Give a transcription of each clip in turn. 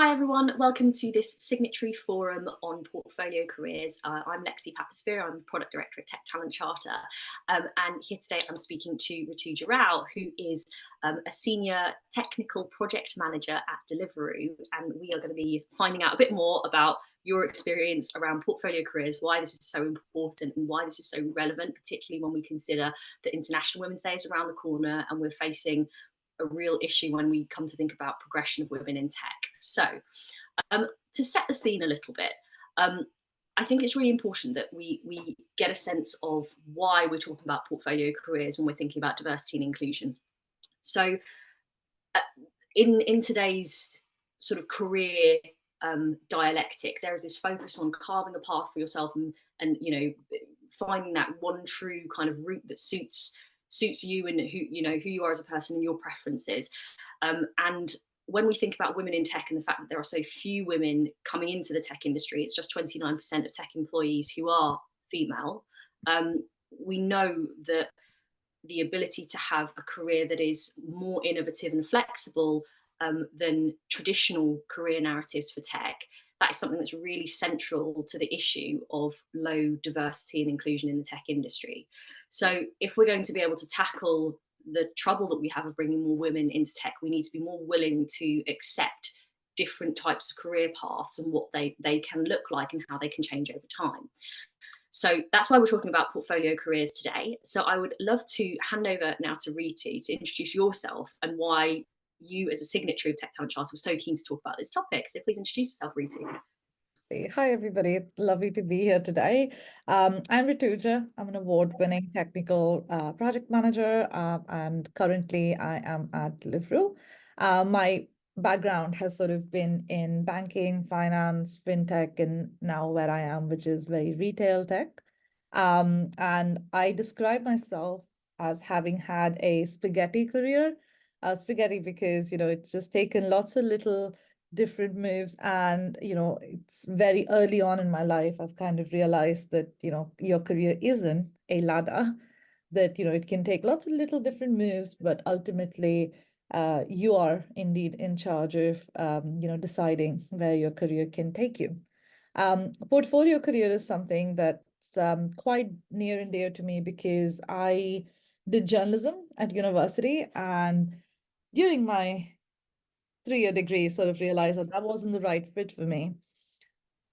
Hi everyone, welcome to this Signatory forum on portfolio careers. I'm Lexie Papaspyrou, I'm Product Director at Tech Talent Charter, and here today I'm speaking to Rituja Rao, who is a Senior Technical Project Manager at Deliveroo, and we are going to be finding out a bit more about your experience around portfolio careers, why this is so important and why this is so relevant, particularly when we consider that International Women's Day is around the corner and we're facing a real issue when we come to think about progression of women in tech. So to set the scene a little bit, I think it's really important that we get a sense of why we're talking about portfolio careers when we're thinking about diversity and inclusion. So in today's sort of career dialectic, there is this focus on carving a path for yourself and finding that one true kind of route that suits you and who you are as a person and your preferences. And when we think about women in tech and the fact that there are so few women coming into the tech industry, it's just 29% of tech employees who are female. We know that the ability to have a career that is more innovative and flexible than traditional career narratives for tech, that is something that's really central to the issue of low diversity and inclusion in the tech industry. So if we're going to be able to tackle the trouble that we have of bringing more women into tech, we need to be more willing to accept different types of career paths and what they can look like and how they can change over time. So that's why we're talking about portfolio careers today. So I would love to hand over now to Ritu to introduce yourself and why you as a signatory of Tech Talent Charter were so keen to talk about this topic. So please introduce yourself, Ritu. Hi, everybody. Lovely to be here today. I'm Rituja. I'm an award-winning technical project manager, and currently I am at Deliveroo. My background has sort of been in banking, finance, fintech, and now where I am, which is very retail tech. And I describe myself as having had a spaghetti career. Spaghetti because, it's just taken lots of little different moves, and it's very early on in my life I've kind of realized that your career isn't a ladder, that it can take lots of little different moves, but ultimately you are indeed in charge of deciding where your career can take you. Portfolio career is something that's quite near and dear to me because I did journalism at university, and during my 3-year degree sort of realized that wasn't the right fit for me.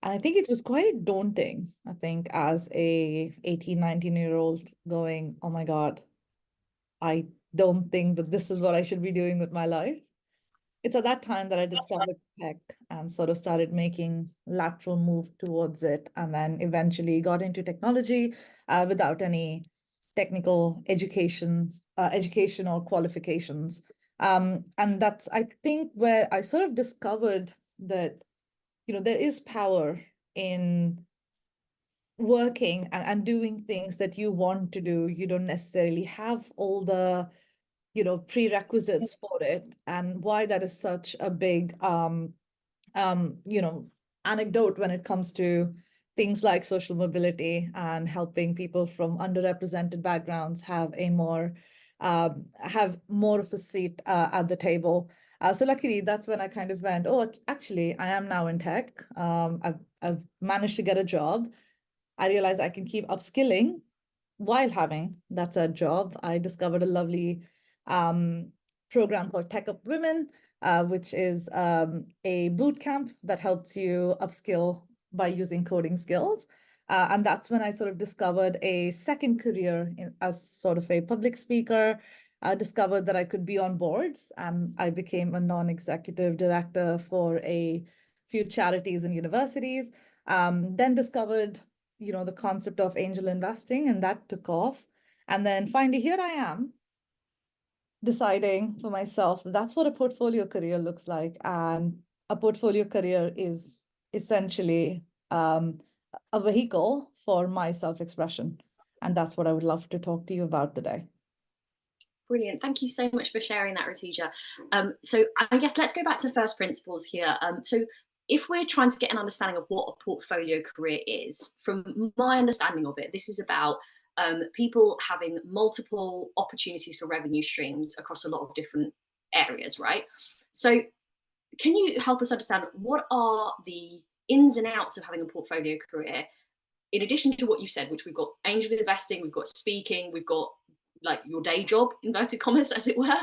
And I think it was quite daunting, I think, as a 18, 19-year-old going, oh my God, I don't think that this is what I should be doing with my life. It's at that time that I discovered tech and sort of started making lateral move towards it, and then eventually got into technology without any technical education or qualifications. And that's, I think, where I sort of discovered that, there is power in working and doing things that you want to do. You don't necessarily have all the, prerequisites for it, and why that is such a big, anecdote when it comes to things like social mobility and helping people from underrepresented backgrounds have more of a seat at the table. So luckily, that's when I kind of went, oh, actually, I am now in tech. I've managed to get a job. I realized I can keep upskilling while having that's a job. I discovered a lovely program called Tech Up Women, which is a boot camp that helps you upskill by using coding skills. And that's when I sort of discovered a second career as sort of a public speaker. I discovered that I could be on boards, and I became a non-executive director for a few charities and universities. Then discovered, the concept of angel investing, and that took off. And then finally, here I am, deciding for myself that that's what a portfolio career looks like. And a portfolio career is essentially a vehicle for my self-expression. And that's what I would love to talk to you about today. Brilliant. Thank you so much for sharing that, Rituja. So I guess let's go back to first principles here. So if we're trying to get an understanding of what a portfolio career is, from my understanding of it, this is about people having multiple opportunities for revenue streams across a lot of different areas, right? So can you help us understand what are the ins and outs of having a portfolio career, in addition to what you said, which we've got angel investing, we've got speaking, we've got like your day job, inverted commas, as it were.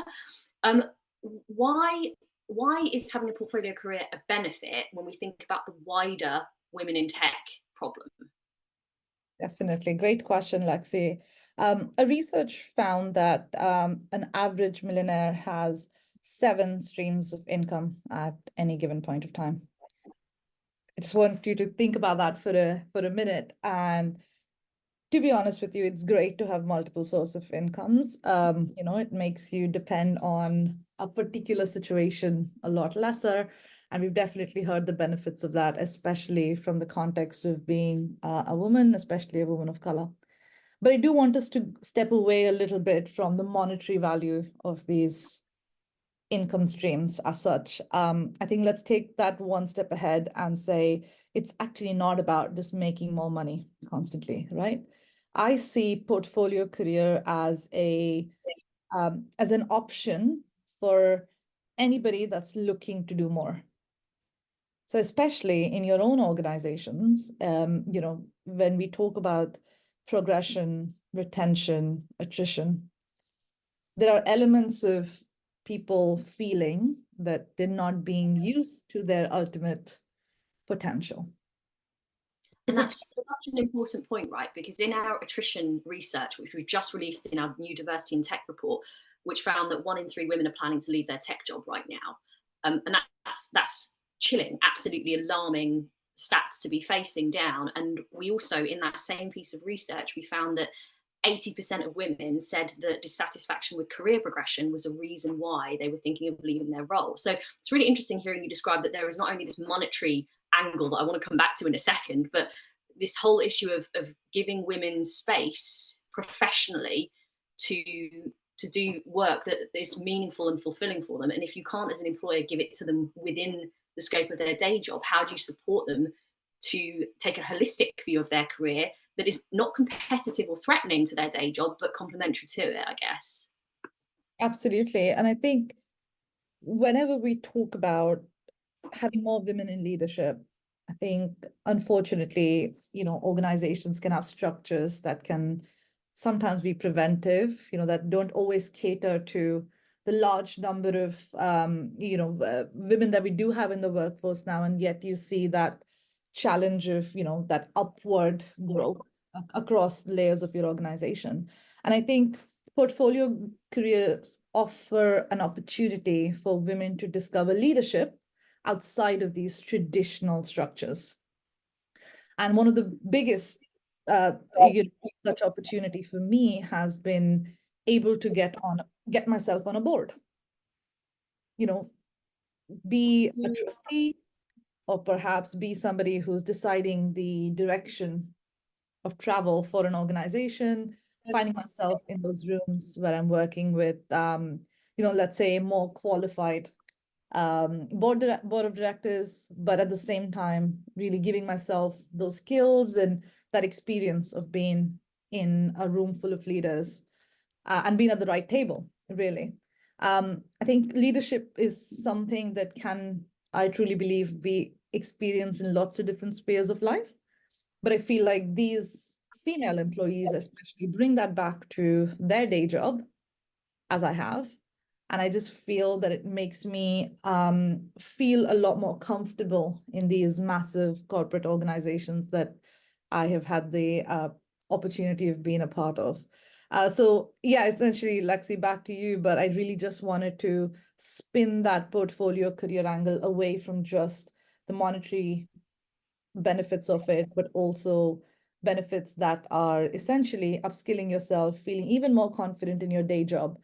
Um, why is having a portfolio career a benefit when we think about the wider women in tech problem? Definitely. Great question, Lexie. A research found that an average millionaire has 7 streams of income at any given point of time. I just want you to think about that for a minute. And to be honest with you, it's great to have multiple sources of incomes. It makes you depend on a particular situation a lot lesser. And we've definitely heard the benefits of that, especially from the context of being a woman, especially a woman of color. But I do want us to step away a little bit from the monetary value of these income streams as such. I think let's take that one step ahead and say it's actually not about just making more money constantly, right? I see portfolio career as an option for anybody that's looking to do more. So especially in your own organizations, when we talk about progression, retention, attrition, there are elements of people feeling that they're not being used to their ultimate potential. And that's such an important point, right? Because in our attrition research, which we've just released in our new diversity in tech report, which found that 1 in 3 women are planning to leave their tech job right now, and that's chilling, absolutely alarming stats to be facing down. And we also, in that same piece of research, we found that 80% of women said that dissatisfaction with career progression was a reason why they were thinking of leaving their role. So it's really interesting hearing you describe that there is not only this monetary angle that I want to come back to in a second, but this whole issue of giving women space professionally to do work that is meaningful and fulfilling for them. And if you can't, as an employer, give it to them within the scope of their day job, how do you support them to take a holistic view of their career that is not competitive or threatening to their day job, but complementary to it, I guess? Absolutely. And I think whenever we talk about having more women in leadership, I think, unfortunately, organizations can have structures that can sometimes be preventive, that don't always cater to the large number of, women that we do have in the workforce now. And yet you see that challenge of, that upward growth across layers of your organization. And I think portfolio careers offer an opportunity for women to discover leadership outside of these traditional structures. And one of the biggest such opportunity for me has been able to get myself on a board, be a trustee, or perhaps be somebody who's deciding the direction of travel for an organization, finding myself in those rooms where I'm working with, let's say more qualified board of directors, but at the same time, really giving myself those skills and that experience of being in a room full of leaders and being at the right table, really. I think leadership is something that can, I truly believe, be experienced in lots of different spheres of life. But I feel like these female employees especially bring that back to their day job, as I have. And I just feel that it makes me feel a lot more comfortable in these massive corporate organizations that I have had the opportunity of being a part of. So yeah, essentially, Lexie, back to you, but I really just wanted to spin that portfolio career angle away from just the monetary benefits of it, but also benefits that are essentially upskilling yourself, feeling even more confident in your day job.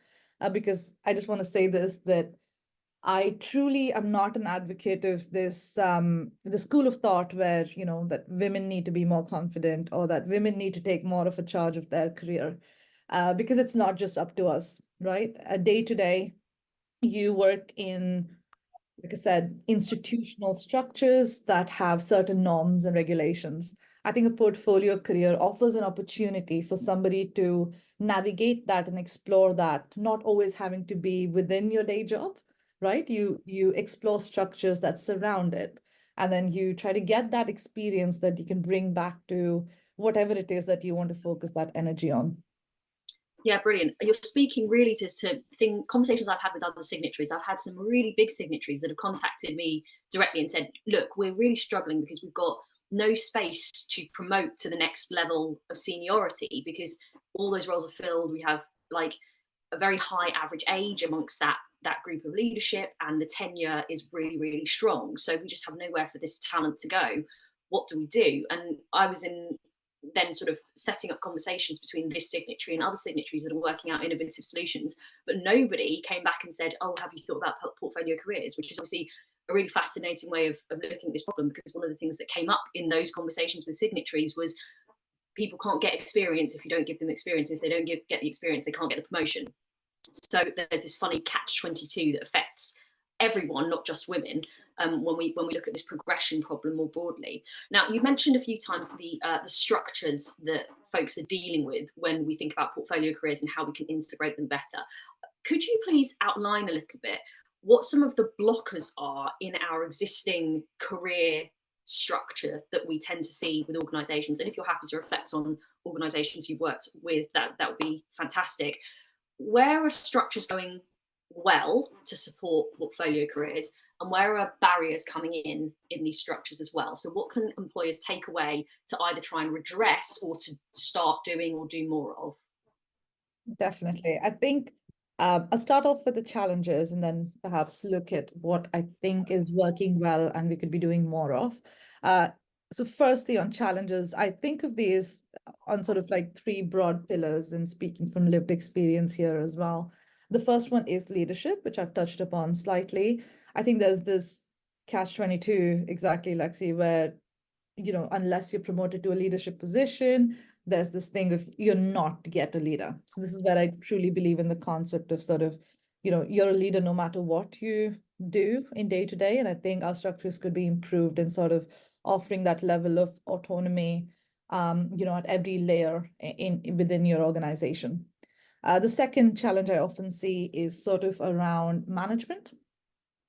Because I just want to say this, that I truly am not an advocate of this the school of thought where, that women need to be more confident or that women need to take more of a charge of their career. Because it's not just up to us, right? Day to day, you work in, like I said, institutional structures that have certain norms and regulations. I think a portfolio career offers an opportunity for somebody to navigate that and explore that, not always having to be within your day job, right? You explore structures that surround it, and then you try to get that experience that you can bring back to whatever it is that you want to focus that energy on. Yeah, brilliant. You're speaking really to conversations I've had with other signatories. I've had some really big signatories that have contacted me directly and said, look, we're really struggling because we've got no space to promote to the next level of seniority because all those roles are filled. We have like a very high average age amongst that group of leadership, and the tenure is really, really strong. So we just have nowhere for this talent to go. What do we do? And I was in then sort of setting up conversations between this signatory and other signatories that are working out innovative solutions. But nobody came back and said, oh, have you thought about portfolio careers? Which is obviously a really fascinating way of looking at this problem, because one of the things that came up in those conversations with signatories was people can't get experience if you don't give them experience. If they don't get the experience, they can't get the promotion. So there's this funny catch-22 that affects everyone, not just women, when we look at this progression problem more broadly. Now, you mentioned a few times the structures that folks are dealing with when we think about portfolio careers and how we can integrate them better. Could you please outline a little bit what some of the blockers are in our existing career structure that we tend to see with organisations? And if you're happy to reflect on organisations you've worked with, that would be fantastic. Where are structures going well to support portfolio careers, and where are barriers coming in these structures as well? So what can employers take away to either try and redress or to start doing or do more of? Definitely. I think I'll start off with the challenges and then perhaps look at what I think is working well and we could be doing more of. Uh, so firstly, on challenges, I think of these on sort of like three broad pillars, and speaking from lived experience here as well. The first one is leadership, which I've touched upon slightly. I think there's this catch-22, exactly, Lexie, where unless you're promoted to a leadership position, there's this thing of you're not yet a leader. So this is where I truly believe in the concept of sort of, you're a leader no matter what you do in day to day. And I think our structures could be improved in sort of offering that level of autonomy, at every layer within your organization. The second challenge I often see is sort of around management.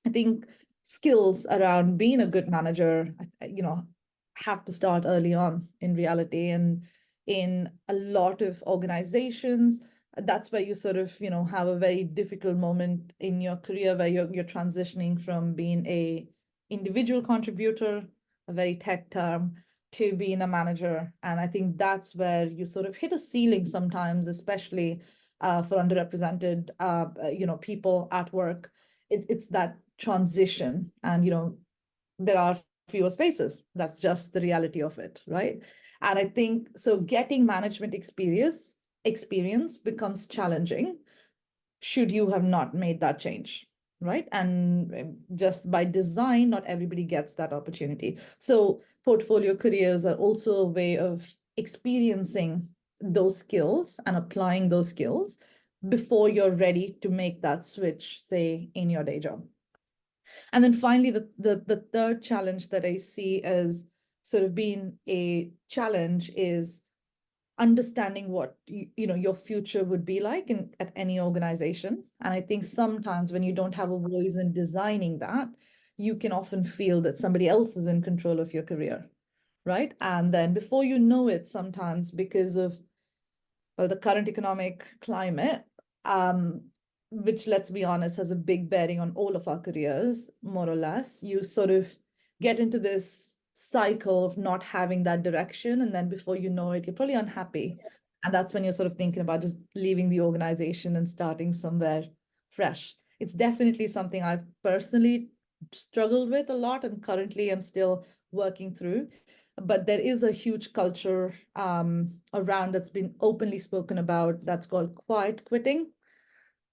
I think skills around being a good manager, have to start early on in reality. And in a lot of organizations, that's where you sort of, have a very difficult moment in your career where you're transitioning from being a individual contributor, a very tech term, to being a manager. And I think that's where you sort of hit a ceiling sometimes, especially for underrepresented, people at work. It's that transition, and there are fewer spaces. That's just the reality of it, right? And I think so getting management experience becomes challenging should you have not made that change, right? And just by design, not everybody gets that opportunity. So portfolio careers are also a way of experiencing those skills and applying those skills before you're ready to make that switch, say, in your day job. And then finally, the third challenge that I see as sort of being a challenge is understanding what your future would be like at any organization. And I think sometimes when you don't have a voice in designing that, you can often feel that somebody else is in control of your career, right? And then before you know it, sometimes because of the current economic climate, which, let's be honest, has a big bearing on all of our careers, more or less, you sort of get into this cycle of not having that direction. And then before you know it, you're probably unhappy. And that's when you're sort of thinking about just leaving the organization and starting somewhere fresh. It's definitely something I've personally struggled with a lot, and currently I'm still working through. But there is a huge culture around that's been openly spoken about that's called quiet quitting,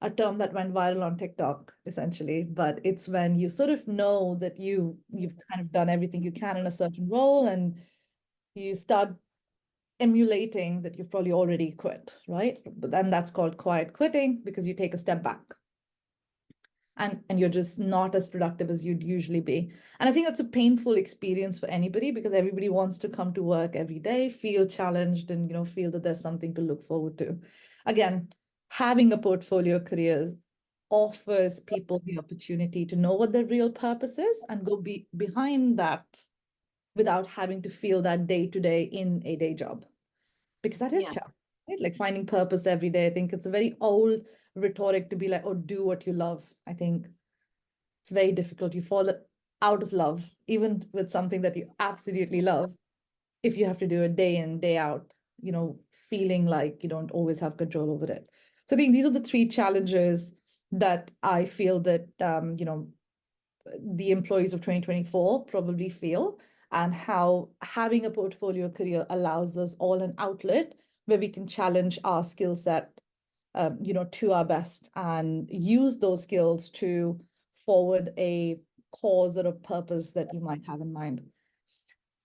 a term that went viral on TikTok, essentially. But it's when you sort of know that you've kind of done everything you can in a certain role, and you start emulating that you've probably already quit, right? But then that's called quiet quitting because you take a step back. And you're just not as productive as you'd usually be. And I think that's a painful experience for anybody, because everybody wants to come to work every day, feel challenged, and feel that there's something to look forward to. Again, having a portfolio career offers people the opportunity to know what their real purpose is and go behind that without having to feel that day to day in a day job. Because that is challenging, right? Like finding purpose every day. I think it's a very old rhetoric to be like, oh, do what you love. I think it's very difficult. You fall out of love, even with something that you absolutely love, if you have to do it day in, day out, feeling like you don't always have control over it. So I think these are the three challenges that I feel that, the employees of 2024 probably feel, and how having a portfolio career allows us all an outlet where we can challenge our skill set, to our best and use those skills to forward a cause or a purpose that you might have in mind.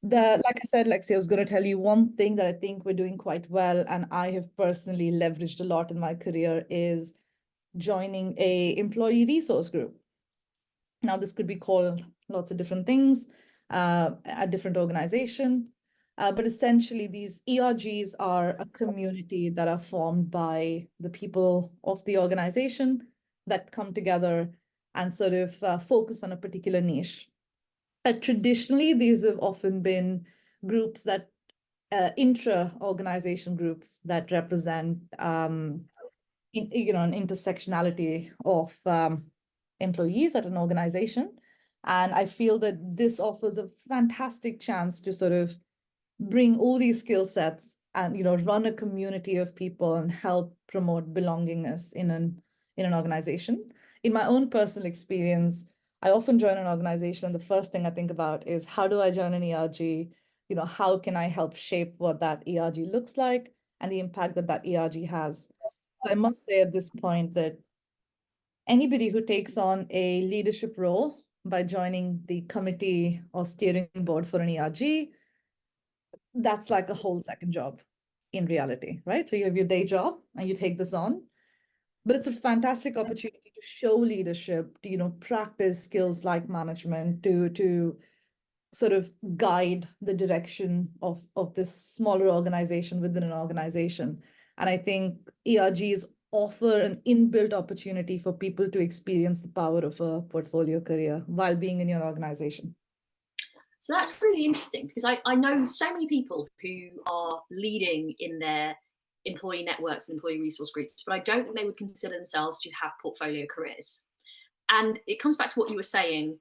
Like I said, Lexie, I was going to tell you one thing that I think we're doing quite well, and I have personally leveraged a lot in my career, is joining a employee resource group. Now, this could be called lots of different things at different organization, but essentially these ERGs are a community that are formed by the people of the organization that come together and sort of focus on a particular niche. Traditionally, these have often been groups that intra-organization groups that represent an intersectionality of employees at an organization. And I feel that this offers a fantastic chance to sort of bring all these skill sets and run a community of people and help promote belongingness in an organization. In my own personal experience, I often join an organization, and the first thing I think about is, how do I join an ERG? How can I help shape what that ERG looks like and the impact that that ERG has? I must say at this point that anybody who takes on a leadership role by joining the committee or steering board for an ERG, that's like a whole second job in reality, right? So you have your day job and you take this on, but it's a fantastic opportunity to show leadership, to, practice skills like management, to sort of guide the direction of this smaller organization within an organization. And I think ERGs offer an inbuilt opportunity for people to experience the power of a portfolio career while being in your organization. So that's really interesting, because I know so many people who are leading in their employee networks and employee resource groups, but I don't think they would consider themselves to have portfolio careers. And it comes back to what you were saying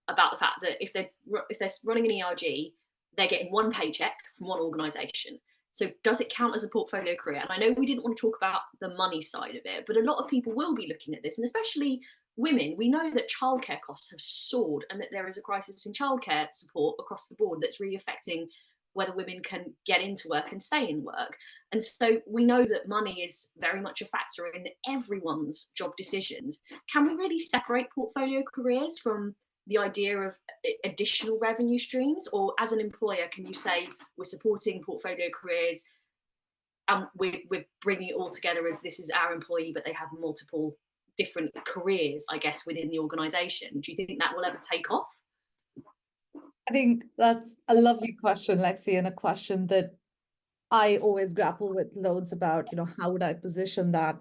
about the fact that if they're running an ERG, they're getting one paycheck from one organisation. So does it count as a portfolio career? And I know we didn't want to talk about the money side of it, but a lot of people will be looking at this, and especially women. We know that childcare costs have soared and that there is a crisis in childcare support across the board that's really affecting whether women can get into work and stay in work. And so we know that money is very much a factor in everyone's job decisions. Can we really separate portfolio careers from the idea of additional revenue streams? Or as an employer, can you say we're supporting portfolio careers and we're bringing it all together as this is our employee, but they have multiple different careers, I guess, within the organization? Do you think that will ever take off? I think that's a lovely question, Lexie, and a question that I always grapple with loads about, how would I position that?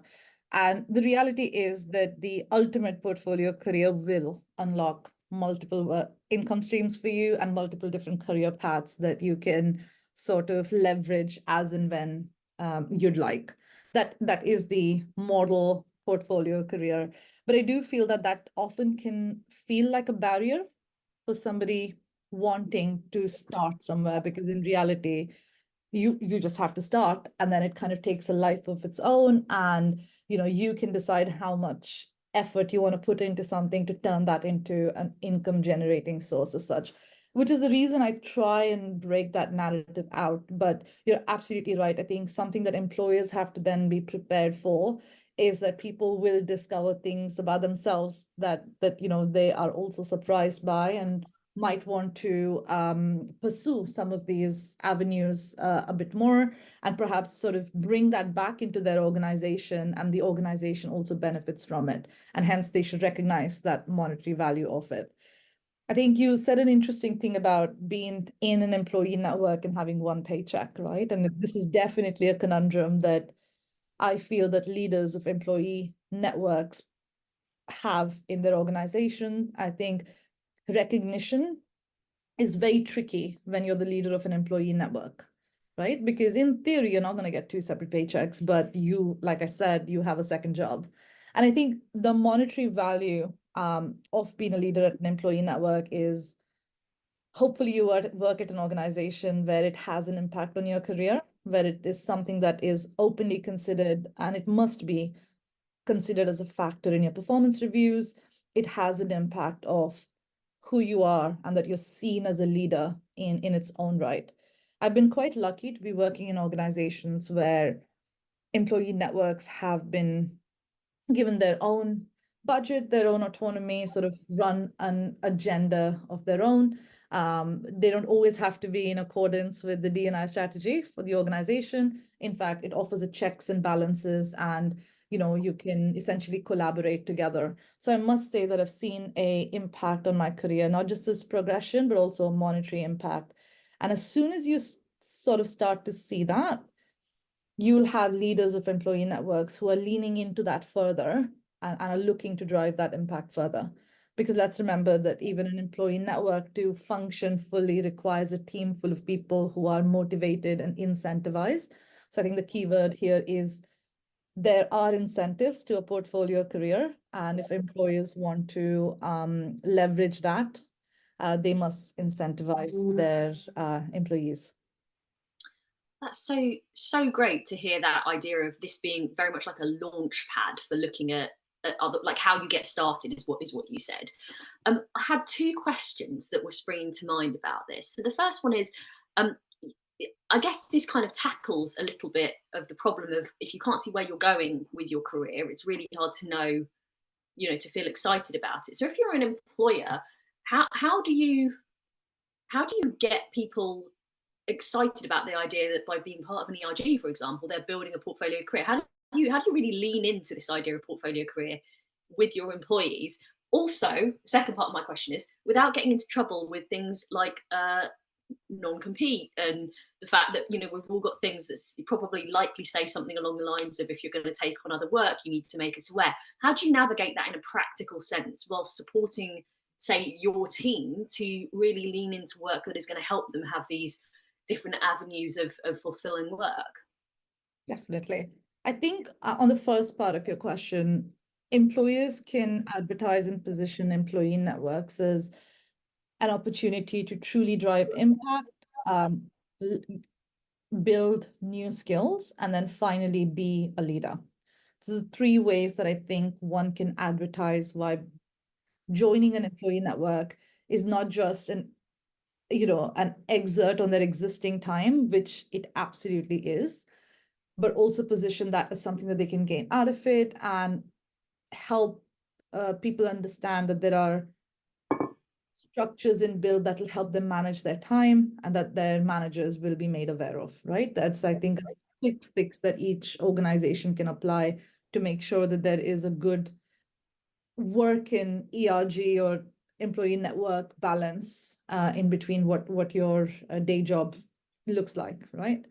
And the reality is that the ultimate portfolio career will unlock multiple income streams for you and multiple different career paths that you can sort of leverage as and when you'd like. That is the model portfolio career. But I do feel that that often can feel like a barrier for somebody wanting to start somewhere, because in reality, you just have to start, and then it kind of takes a life of its own, and you can decide how much effort you want to put into something to turn that into an income generating source as such, which is the reason I try and break that narrative out. But you're absolutely right. I think something that employers have to then be prepared for is that people will discover things about themselves that they are also surprised by, and might want to pursue some of these avenues a bit more, and perhaps sort of bring that back into their organization, and the organization also benefits from it, and hence they should recognize that monetary value of it. I think you said an interesting thing about being in an employee network and having one paycheck, right? And this is definitely a conundrum that I feel that leaders of employee networks have in their organization. I think recognition is very tricky when you're the leader of an employee network, right? Because in theory, you're not going to get two separate paychecks, but you, like I said, you have a second job. And I think the monetary value of being a leader at an employee network is hopefully you work at an organization where it has an impact on your career, where it is something that is openly considered, and it must be considered as a factor in your performance reviews. It has an impact of who you are and that you're seen as a leader in its own right. I've been quite lucky to be working in organizations where employee networks have been given their own budget, their own autonomy, sort of run an agenda of their own. They don't always have to be in accordance with the D&I strategy for the organization. In fact, it offers a checks and balances, and you can essentially collaborate together. So I must say that I've seen a impact on my career, not just as progression, but also a monetary impact. And as soon as you sort of start to see that, you'll have leaders of employee networks who are leaning into that further and are looking to drive that impact further. Because let's remember that even an employee network to function fully requires a team full of people who are motivated and incentivized. So I think the key word here is there are incentives to a portfolio career. And if employers want to leverage that, they must incentivize their employees. That's so great to hear that idea of this being very much like a launch pad for looking at other, like how you get started is what you said. I had two questions that were springing to mind about this. So the first one is, I guess this kind of tackles a little bit of the problem of if you can't see where you're going with your career, it's really hard to know, to feel excited about it. So if you're an employer, how do you get people excited about the idea that by being part of an ERG, for example, they're building a portfolio career? How do you really lean into this idea of portfolio career with your employees? Also, second part of my question is, without getting into trouble with things like non-compete and the fact that we've all got things that probably likely say something along the lines of, if you're going to take on other work, you need to make us aware. How do you navigate that in a practical sense while supporting, say, your team to really lean into work that is going to help them have these different avenues of fulfilling work? Definitely. I think on the first part of your question, employers can advertise and position employee networks as an opportunity to truly drive impact, build new skills, and then finally be a leader. So the three ways that I think one can advertise why joining an employee network is not just an exert on their existing time, which it absolutely is, but also position that as something that they can gain out of it and help people understand that there are structures in build that will help them manage their time and that their managers will be made aware of, right? That's, I think, a quick fix that each organization can apply to make sure that there is a good work in ERG or employee network balance in between what your day job looks like, right?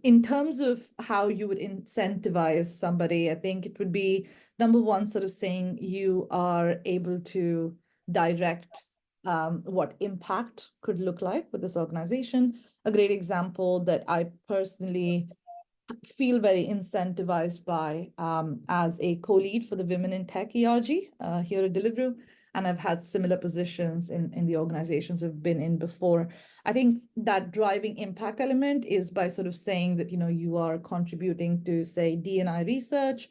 In terms of how you would incentivize somebody, I think it would be number one, sort of saying you are able to direct what impact could look like with this organization. A great example that I personally feel very incentivized by as a co-lead for the Women in Tech ERG here at Deliveroo. And I've had similar positions in the organizations I've been in before. I think that driving impact element is by sort of saying that, you are contributing to, say, D&I research,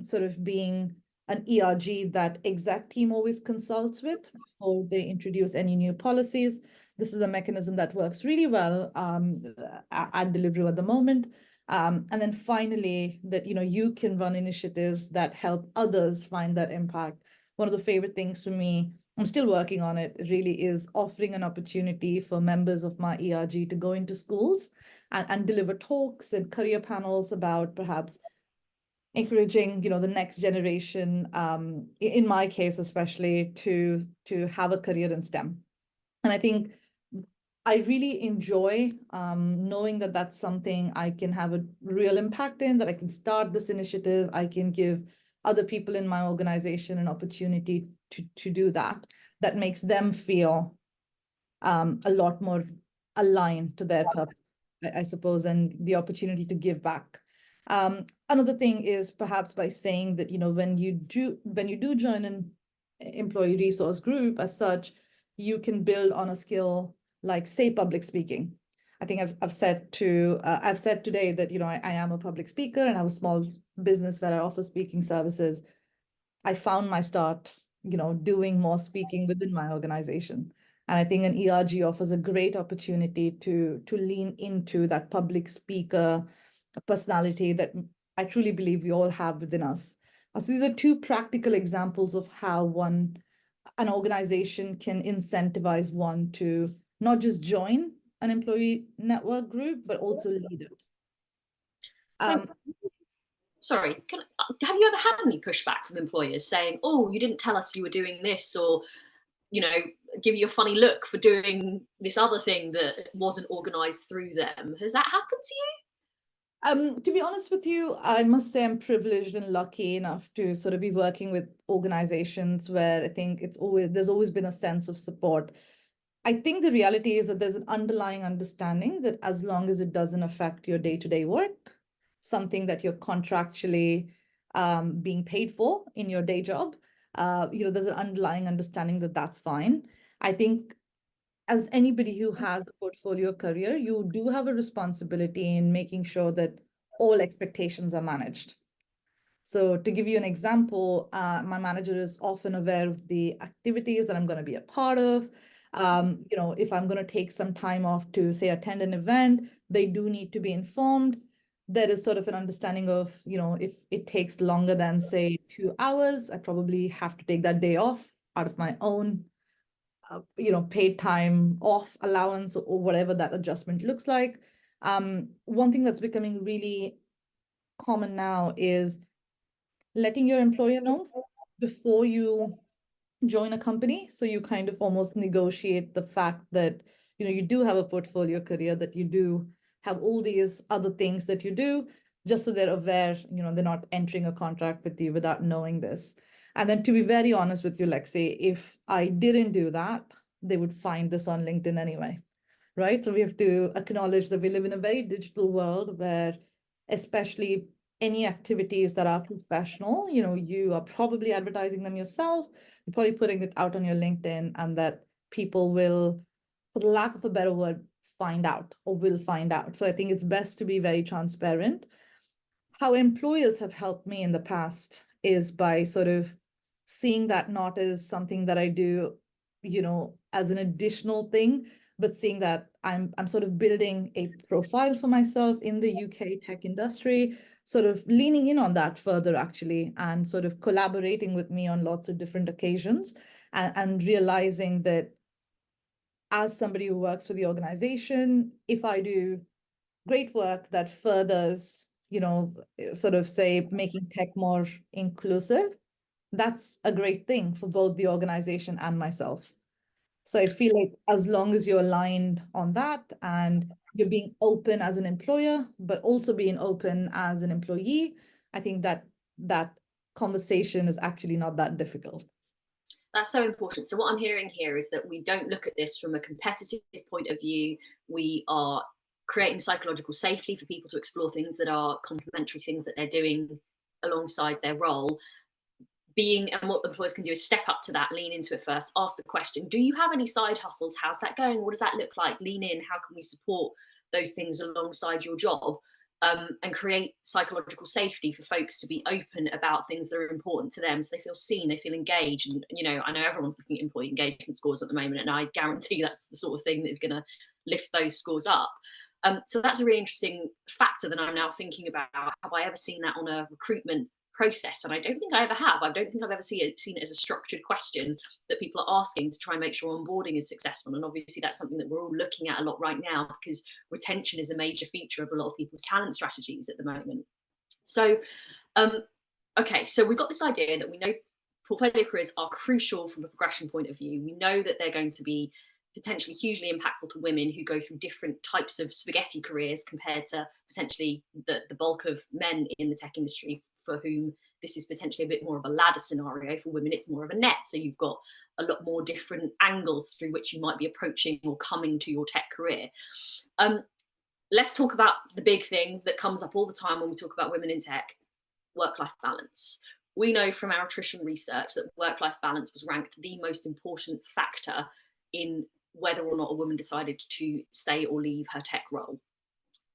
sort of being an ERG that exec team always consults with before they introduce any new policies. This is a mechanism that works really well at Deliveroo at the moment. And then finally, that you can run initiatives that help others find that impact. One of the favorite things for me, I'm still working on it, really is offering an opportunity for members of my ERG to go into schools and deliver talks and career panels about perhaps encouraging, the next generation, in my case especially, to have a career in STEM. And I think I really enjoy knowing that that's something I can have a real impact in, that I can start this initiative, I can give other people in my organization an opportunity to do that, that makes them feel a lot more aligned to their purpose, I suppose, and the opportunity to give back. Another thing is perhaps by saying that, when you do join an employee resource group as such, you can build on a skill like, say, public speaking. I think I've said today that, I am a public speaker and have a small business where I offer speaking services. I found my start, doing more speaking within my organization. And I think an ERG offers a great opportunity to lean into that public speaker personality that I truly believe we all have within us. So these are two practical examples of how an organization can incentivize one to not just join an employee network group, but also lead it. So, sorry, have you ever had any pushback from employers saying, oh, you didn't tell us you were doing this, or, give you a funny look for doing this other thing that wasn't organized through them? Has that happened to you? To be honest with you, I must say I'm privileged and lucky enough to sort of be working with organizations where I think there's always been a sense of support. I think the reality is that there's an underlying understanding that as long as it doesn't affect your day-to-day work, something that you're contractually being paid for in your day job, there's an underlying understanding that that's fine. I think as anybody who has a portfolio career, you do have a responsibility in making sure that all expectations are managed. So to give you an example, my manager is often aware of the activities that I'm going to be a part of. If I'm going to take some time off to, say, attend an event, they do need to be informed. There is sort of an understanding of, if it takes longer than, say, 2 hours, I probably have to take that day off out of my own paid time off allowance, or whatever that adjustment looks like. One thing that's becoming really common now is letting your employer know before you join a company. So you kind of almost negotiate the fact that, you do have a portfolio career, that you do have all these other things that you do, just so they're aware, they're not entering a contract with you without knowing this. And then, to be very honest with you, Lexie, if I didn't do that, they would find this on LinkedIn anyway, right? So we have to acknowledge that we live in a very digital world where, especially any activities that are professional, you are probably advertising them yourself, you're probably putting it out on your LinkedIn, and that people will, for the lack of a better word, find out, or will find out. So I think it's best to be very transparent. How employers have helped me in the past is by sort of seeing that not as something that I do, as an additional thing, but seeing that I'm sort of building a profile for myself in the UK tech industry, sort of leaning in on that further, actually, and sort of collaborating with me on lots of different occasions, and realizing that as somebody who works for the organization, if I do great work that furthers, sort of, say, making tech more inclusive, that's a great thing for both the organization and myself. So I feel like as long as you're aligned on that, and you're being open as an employer, but also being open as an employee, I think that conversation is actually not that difficult. That's so important. So what I'm hearing here is that we don't look at this from a competitive point of view. We are creating psychological safety for people to explore things that are complementary, things that they're doing alongside their role. And what employers can do is step up to that, lean into it first, ask the question, do you have any side hustles? How's that going? What does that look like? Lean in. How can we support those things alongside your job? And create psychological safety for folks to be open about things that are important to them, so they feel seen, they feel engaged. And I know everyone's looking at employee engagement scores at the moment, and I guarantee that's the sort of thing that is going to lift those scores up. So that's a really interesting factor that I'm now thinking about. Have I ever seen that on a recruitment process? And I don't think I ever have. I don't think I've ever seen it as a structured question that people are asking to try and make sure onboarding is successful. And obviously that's something that we're all looking at a lot right now, because retention is a major feature of a lot of people's talent strategies at the moment. So okay, so we've got this idea that we know portfolio careers are crucial from a progression point of view. We know that they're going to be potentially hugely impactful to women who go through different types of spaghetti careers compared to potentially the bulk of men in the tech industry, for whom this is potentially a bit more of a ladder scenario. For women, it's more of a net. So you've got a lot more different angles through which you might be approaching or coming to your tech career. Let's talk about the big thing that comes up all the time when we talk about women in tech: work-life balance. We know from our attrition research that work-life balance was ranked the most important factor in whether or not a woman decided to stay or leave her tech role.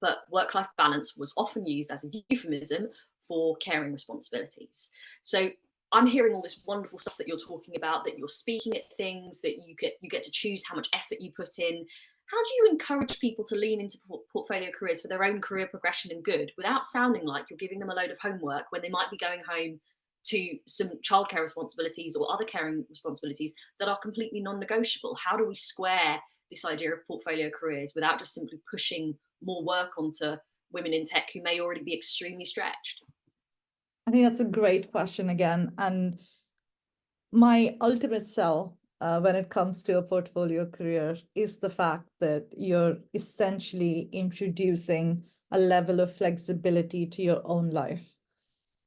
But work-life balance was often used as a euphemism for caring responsibilities. So I'm hearing all this wonderful stuff that you're talking about, that you're speaking at things, that you get to choose how much effort you put in. How do you encourage people to lean into portfolio careers for their own career progression and good without sounding like you're giving them a load of homework when they might be going home to some childcare responsibilities or other caring responsibilities that are completely non-negotiable? How do we square this idea of portfolio careers without just simply pushing more work onto women in tech who may already be extremely stretched? I think that's a great question again. And my ultimate sell when it comes to a portfolio career is the fact that you're essentially introducing a level of flexibility to your own life.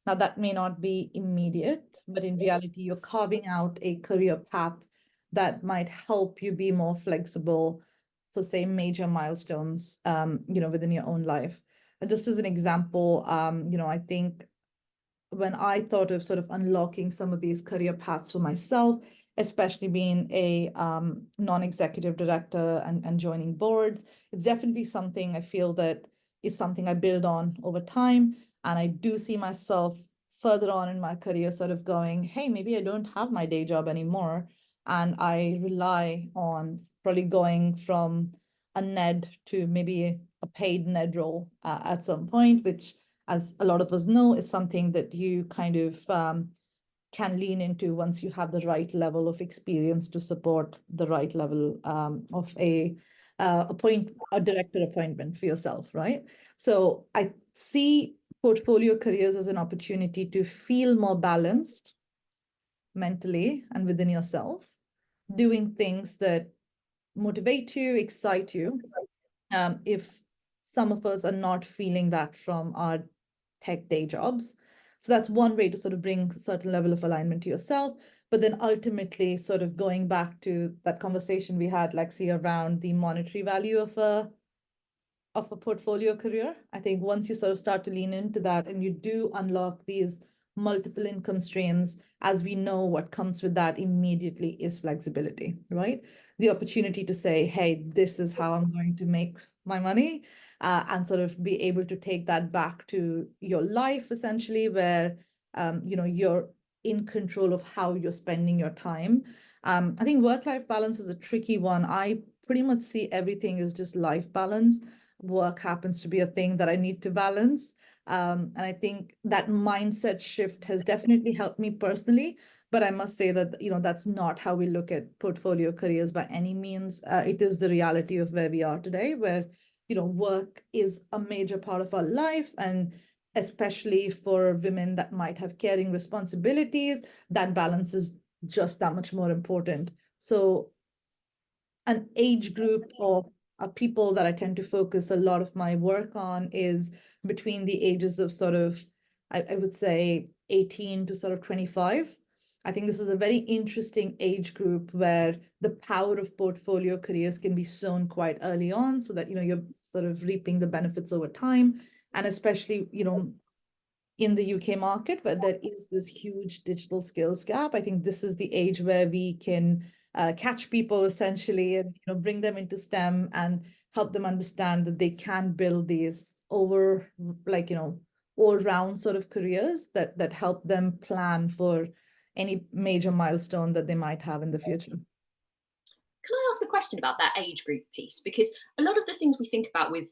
Now, that may not be immediate, but in reality, you're carving out a career path that might help you be more flexible for, say, major milestones, within your own life. And just as an example, I think when I thought of sort of unlocking some of these career paths for myself, especially being a non-executive director and joining boards, it's definitely something I feel that is something I build on over time. And I do see myself further on in my career sort of going, hey, maybe I don't have my day job anymore. And I rely on probably going from a NED to maybe a paid NED role at some point, which, as a lot of us know, is something that you kind of can lean into once you have the right level of experience to support the right level of a director appointment for yourself, right? So I see portfolio careers as an opportunity to feel more balanced mentally and within yourself, doing things that motivate you, excite you. If some of us are not feeling that from our tech day jobs. So that's one way to sort of bring a certain level of alignment to yourself. But then ultimately, sort of going back to that conversation we had, Lexie, around the monetary value of a portfolio career. I think once you sort of start to lean into that and you do unlock these multiple income streams, as we know, what comes with that immediately is flexibility, right? The opportunity to say, hey, this is how I'm going to make my money, and sort of be able to take that back to your life, essentially, where you're in control of how you're spending your time. I think work-life balance is a tricky one. I pretty much see everything as just life balance. Work happens to be a thing that I need to balance. And I think that mindset shift has definitely helped me personally. But I must say that, that's not how we look at portfolio careers by any means. It is the reality of where we are today, where, work is a major part of our life. And especially for women that might have caring responsibilities, that balance is just that much more important. So an age group of people that I tend to focus a lot of my work on is between the ages of sort of, I would say 18 to sort of 25. I think this is a very interesting age group where the power of portfolio careers can be sown quite early on so that, you're sort of reaping the benefits over time. And especially, in the UK market, where there is this huge digital skills gap. I think this is the age where we can catch people essentially and bring them into STEM and help them understand that they can build these over all round sort of careers that help them plan for any major milestone that they might have in the future. Can I ask a question about that age group piece? Because a lot of the things we think about with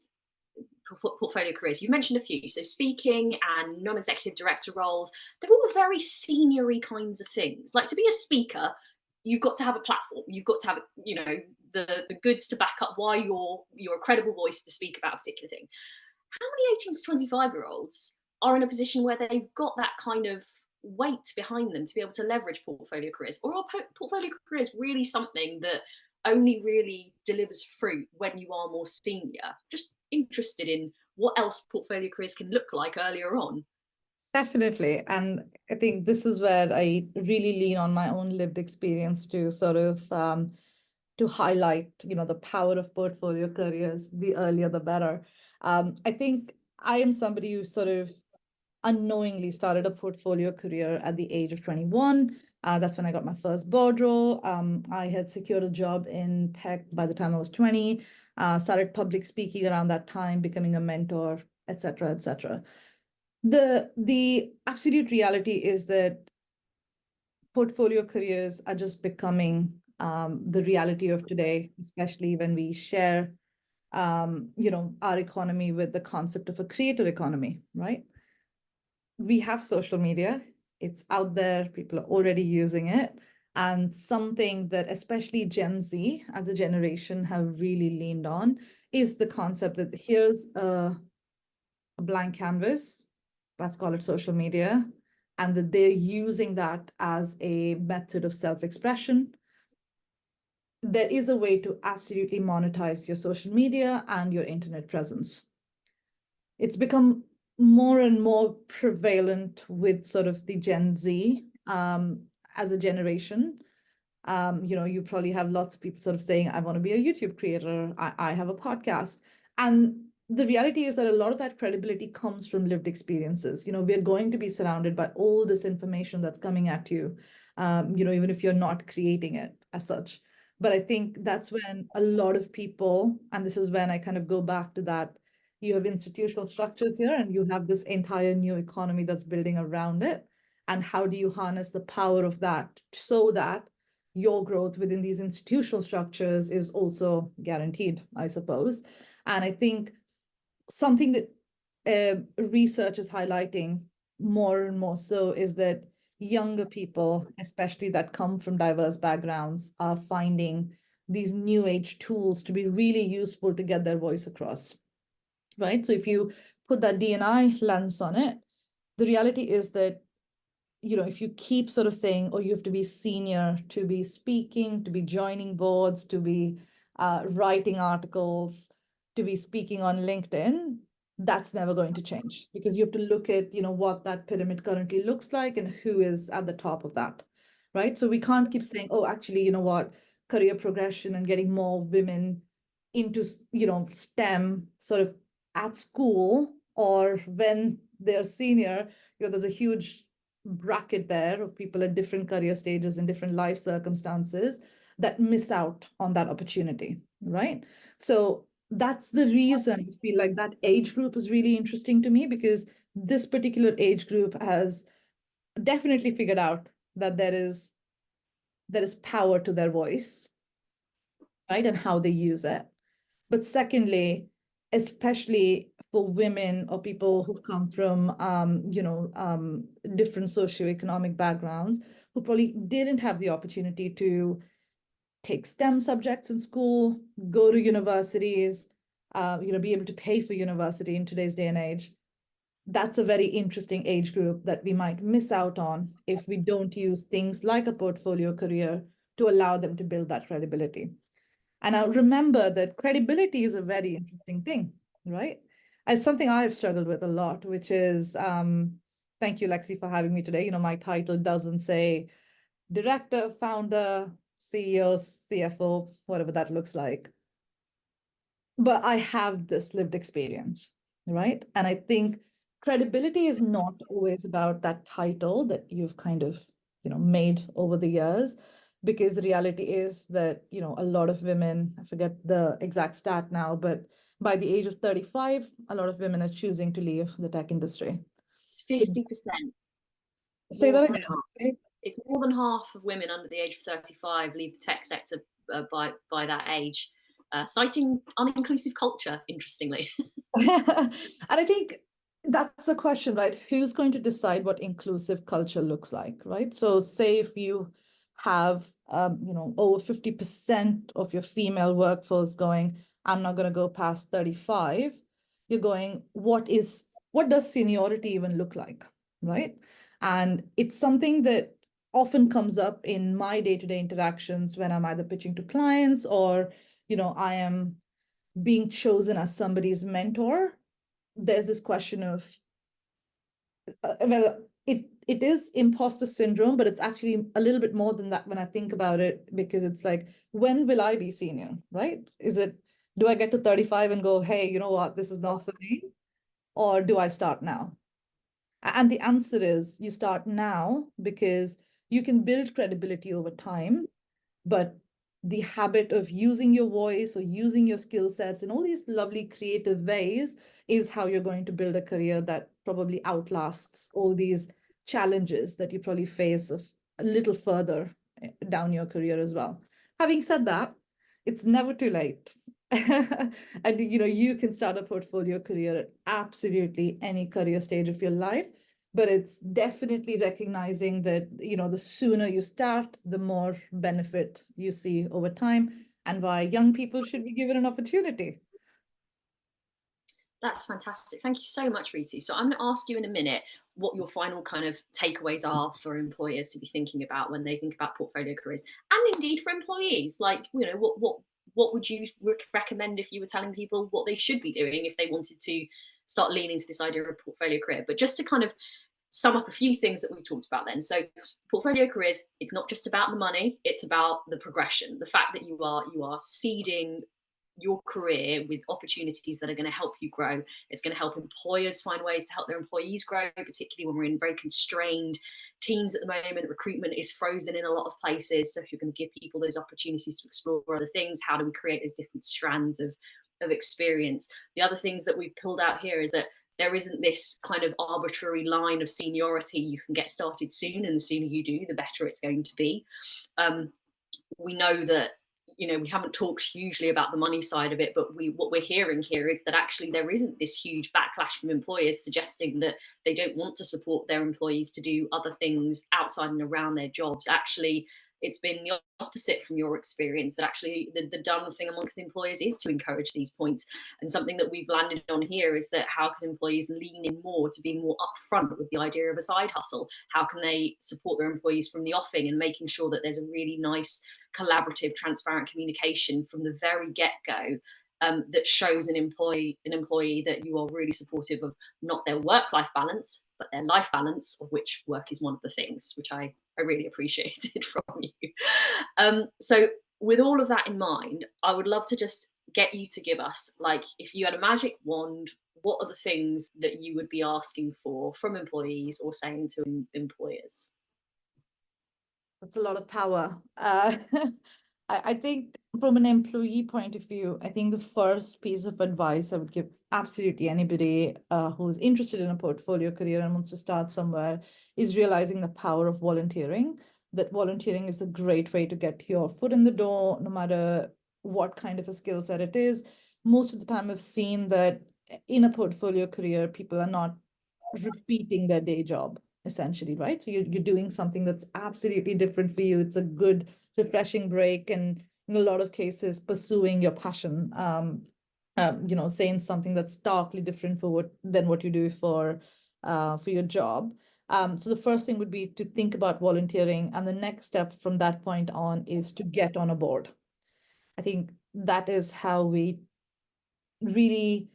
portfolio careers, you've mentioned a few, so speaking and non-executive director roles, they're all very seniory kinds of things. Like, to be a speaker, you've got to have a platform, you've got to have the goods to back up why you're a credible voice to speak about a particular thing. How many 18 to 25-year-olds are in a position where they've got that kind of weight behind them to be able to leverage portfolio careers? Or are portfolio careers really something that only really delivers fruit when you are more senior? Just interested in what else portfolio careers can look like earlier on. Definitely. And I think this is where I really lean on my own lived experience to sort of to highlight, the power of portfolio careers. The earlier, the better. I think I am somebody who sort of unknowingly started a portfolio career at the age of 21. That's when I got my first board role. I had secured a job in tech by the time I was 20, started public speaking around that time, becoming a mentor, et cetera, et cetera. The absolute reality is that portfolio careers are just becoming the reality of today, especially when we share our economy with the concept of a creator economy, right? We have social media, it's out there, people are already using it. And something that especially Gen Z as a generation have really leaned on is the concept that here's a blank canvas, let's call it social media, and that they're using that as a method of self-expression. There is a way to absolutely monetize your social media and your internet presence. It's become more and more prevalent with sort of the Gen Z as a generation. You probably have lots of people sort of saying, I want to be a YouTube creator, I have a podcast. And the reality is that a lot of that credibility comes from lived experiences. We're going to be surrounded by all this information that's coming at you, even if you're not creating it as such. But I think that's when a lot of people, and this is when I kind of go back to that, you have institutional structures here and you have this entire new economy that's building around it. And how do you harness the power of that so that your growth within these institutional structures is also guaranteed, I suppose. And I think something that research is highlighting more and more so is that younger people, especially that come from diverse backgrounds, are finding these new age tools to be really useful to get their voice across, right? So if you put that D&I lens on it, the reality is that if you keep sort of saying, oh, you have to be senior to be speaking, to be joining boards, to be writing articles, to be speaking on LinkedIn, that's never going to change because you have to look at, what that pyramid currently looks like and who is at the top of that, right? So we can't keep saying, oh, actually, you know what, career progression and getting more women into, STEM sort of at school or when they're senior, there's a huge bracket there of people at different career stages and different life circumstances that miss out on that opportunity, right? So that's the reason I feel like that age group is really interesting to me because this particular age group has definitely figured out that there is power to their voice, right? And how they use it. But secondly, especially for women or people who come from, different socioeconomic backgrounds, who probably didn't have the opportunity to take STEM subjects in school, go to universities, be able to pay for university in today's day and age. That's a very interesting age group that we might miss out on if we don't use things like a portfolio career to allow them to build that credibility. And I remember that credibility is a very interesting thing, right? As something I've struggled with a lot, which is, thank you, Lexie, for having me today. My title doesn't say director, founder, CEO, CFO, whatever that looks like. But I have this lived experience, right? And I think credibility is not always about that title that you've kind of, made over the years, because the reality is that, a lot of women, I forget the exact stat now, but by the age of 35, a lot of women are choosing to leave the tech industry. It's 50%. Say that again. It's more than half of women under the age of 35 leave the tech sector by that age, citing uninclusive culture, interestingly. And I think that's the question, right? Who's going to decide what inclusive culture looks like, right? So say if you have, over 50% of your female workforce going, I'm not going to go past 35, you're going, what does seniority even look like, right? And it's something that often comes up in my day-to-day interactions when I'm either pitching to clients or, I am being chosen as somebody's mentor. There's this question of Well, it is imposter syndrome, but it's actually a little bit more than that when I think about it, because it's like, when will I be senior, right? Do I get to 35 and go, hey, you know what, this is not for me? Or do I start now? And the answer is you start now, because you can build credibility over time, but the habit of using your voice or using your skill sets in all these lovely creative ways is how you're going to build a career that probably outlasts all these challenges that you probably face of a little further down your career as well. Having said that, it's never too late. And you can start a portfolio career at absolutely any career stage of your life, but it's definitely recognizing that the sooner you start, the more benefit you see over time, and why young people should be given an opportunity. That's fantastic. Thank you so much, Ritu. So I'm going to ask you in a minute what your final kind of takeaways are for employers to be thinking about when they think about portfolio careers, and indeed for employees. Like, what would you recommend if you were telling people what they should be doing if they wanted to start leaning to this idea of a portfolio career? But just to kind of sum up a few things that we've talked about then. So portfolio careers, it's not just about the money, it's about the progression, the fact that you are seeding your career with opportunities that are going to help you grow. It's going to help employers find ways to help their employees grow, particularly when we're in very constrained teams at the moment. Recruitment is frozen in a lot of places. So if you're going to give people those opportunities to explore other things, how do we create those different strands of experience? The other things that we've pulled out here is that there isn't this kind of arbitrary line of seniority. You can get started soon, and the sooner you do, the better it's going to be. We know that we haven't talked hugely about the money side of it, but what we're hearing here is that actually there isn't this huge backlash from employers suggesting that they don't want to support their employees to do other things outside and around their jobs. Actually, it's been the opposite from your experience, that actually the done thing amongst the employers is to encourage these points. And something that we've landed on here is that how can employees lean in more to being more upfront with the idea of a side hustle? How can they support their employees from the offing and making sure that there's a really nice collaborative, transparent communication from the very get-go, that shows an employee that you are really supportive of not their work-life balance, but their life balance, of which work is one of the things, which I really appreciated from you. So with all of that in mind, I would love to just get you to give us, like, if you had a magic wand, what are the things that you would be asking for from employees or saying to employers? That's a lot of power. I think from an employee point of view, I think the first piece of advice I would give absolutely anybody who's interested in a portfolio career and wants to start somewhere is realizing the power of volunteering. That volunteering is a great way to get your foot in the door, no matter what kind of a skill set it is. Most of the time, I've seen that in a portfolio career, people are not repeating their day job, essentially, right? So you're doing something that's absolutely different for you. It's a good, refreshing break, and in a lot of cases, pursuing your passion. Saying something that's starkly different than what you do for your job. So the first thing would be to think about volunteering, and the next step from that point on is to get on a board. I think that is how we really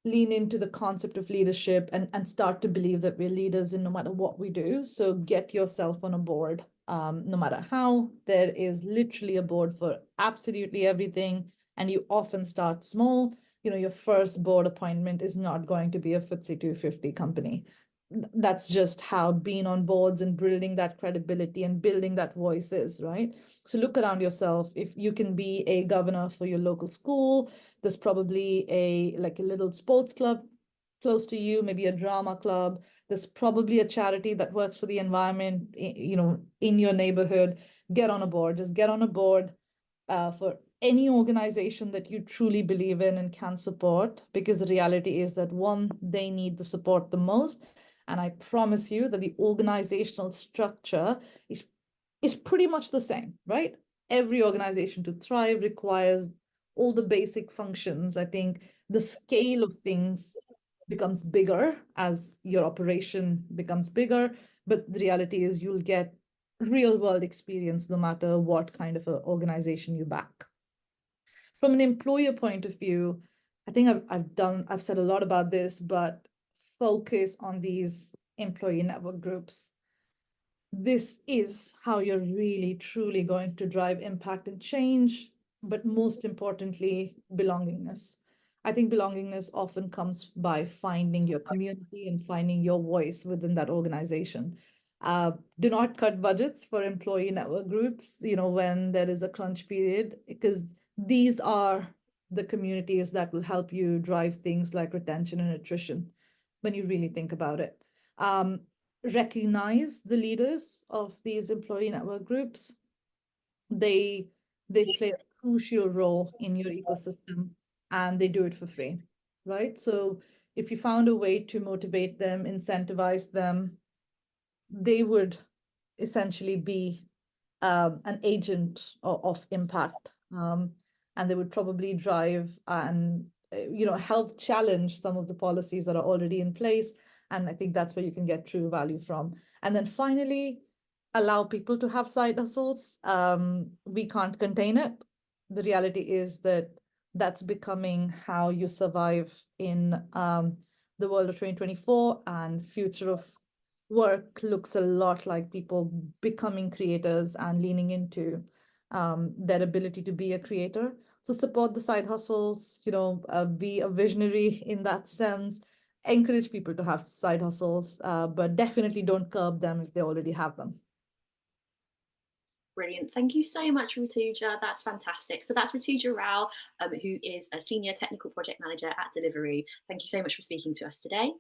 lean into the concept of leadership and start to believe that we're leaders in no matter what we do. So get yourself on a board, no matter how. There is literally a board for absolutely everything, and you often start small. Your first board appointment is not going to be a FTSE 250 company. That's just how being on boards and building that credibility and building that voice is, right? So look around yourself. If you can be a governor for your local school, there's probably a little sports club close to you, maybe a drama club. There's probably a charity that works for the environment, in your neighborhood. Get on a board. Just get on a board for any organization that you truly believe in and can support, because the reality is that, one, they need the support the most. And I promise you that the organizational structure is pretty much the same, right? Every organization to thrive requires all the basic functions. I think the scale of things becomes bigger as your operation becomes bigger, but the reality is you'll get real world experience no matter what kind of an organization you back. From an employer point of view, I think I've said a lot about this, but focus on these employee network groups. This is how you're really, truly going to drive impact and change, but most importantly, belongingness. I think belongingness often comes by finding your community and finding your voice within that organization. Do not cut budgets for employee network groups, when there is a crunch period, because these are the communities that will help you drive things like retention and attrition when you really think about it. Recognize the leaders of these employee network groups. They play a crucial role in your ecosystem, and they do it for free, right? So if you found a way to motivate them, incentivize them, they would essentially be an agent of impact, and they would probably drive and help challenge some of the policies that are already in place. And I think that's where you can get true value from. And then finally, allow people to have side hustles. We can't contain it. The reality is that that's becoming how you survive in the world of 2024, and future of work looks a lot like people becoming creators and leaning into their ability to be a creator. So support the side hustles, be a visionary in that sense, encourage people to have side hustles, but definitely don't curb them if they already have them. Brilliant. Thank you so much, Rituja. That's fantastic. So that's Rituja Rao, who is a senior technical project manager at Deliveroo. Thank you so much for speaking to us today.